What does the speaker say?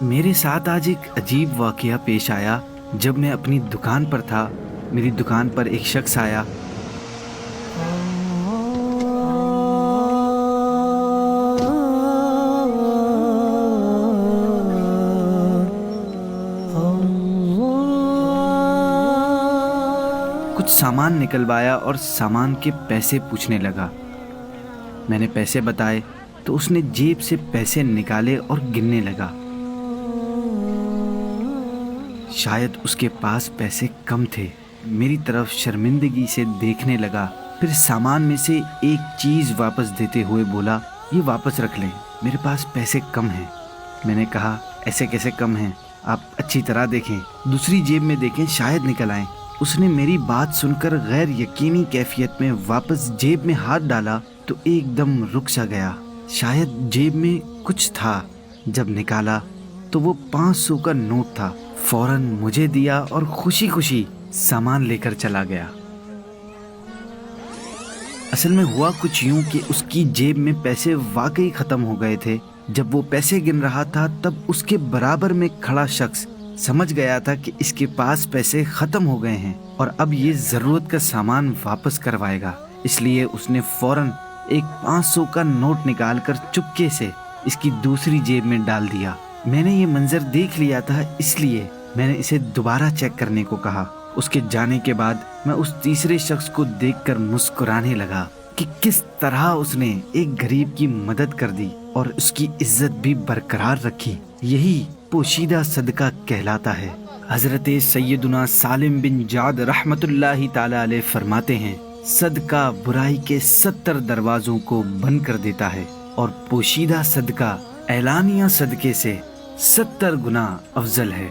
میرے ساتھ آج ایک عجیب واقعہ پیش آیا۔ جب میں اپنی دکان پر تھا، میری دکان پر ایک شخص آیا۔ کچھ سامان نکلوایا اور سامان کے پیسے پوچھنے لگا۔ میں نے پیسے بتائے تو اس نے جیب سے پیسے نکالے اور گننے لگا۔ شاید اس کے پاس پیسے کم تھے۔ میری طرف شرمندگی سے دیکھنے لگا، پھر سامان میں سے ایک چیز واپس دیتے ہوئے بولا، یہ واپس رکھ لیں، میرے پاس پیسے کم ہیں۔ میں نے کہا، ایسے کیسے کم ہیں؟ آپ اچھی طرح دیکھیں، دوسری جیب میں دیکھیں، شاید نکل آئیں۔ اس نے میری بات سن کر غیر یقینی کیفیت میں واپس جیب میں ہاتھ ڈالا تو ایک دم رک سا گیا۔ شاید جیب میں کچھ تھا۔ جب نکالا تو وہ 500 کا نوٹ تھا۔ فوراً مجھے دیا اور خوشی خوشی سامان لے کر چلا گیا۔ اصل میں ہوا کچھ یوں کہ اس کی جیب میں پیسے واقعی ختم ہو گئے تھے۔ جب وہ پیسے گن رہا تھا تب اس کے برابر میں کھڑا شخص سمجھ گیا تھا کہ اس کے پاس پیسے ختم ہو گئے ہیں اور اب یہ ضرورت کا سامان واپس کروائے گا۔ اس لیے اس نے فوراً ایک 500 کا نوٹ نکال کر چپکے سے اس کی دوسری جیب میں ڈال دیا۔ میں نے یہ منظر دیکھ لیا تھا، اس لیے میں نے اسے دوبارہ چیک کرنے کو کہا۔ اس کے جانے کے بعد میں اس تیسرے شخص کو دیکھ کر مسکرانے لگا کہ کس طرح اس نے ایک غریب کی مدد کر دی اور اس کی عزت بھی برقرار رکھی۔ یہی پوشیدہ صدقہ کہلاتا ہے۔ حضرت سیدنا سالم بن جعد رحمت اللہ تعالی علیہ فرماتے ہیں، صدقہ برائی کے 70 دروازوں کو بند کر دیتا ہے اور پوشیدہ صدقہ اعلانیہ صدقے سے 70 گنا افضل ہے۔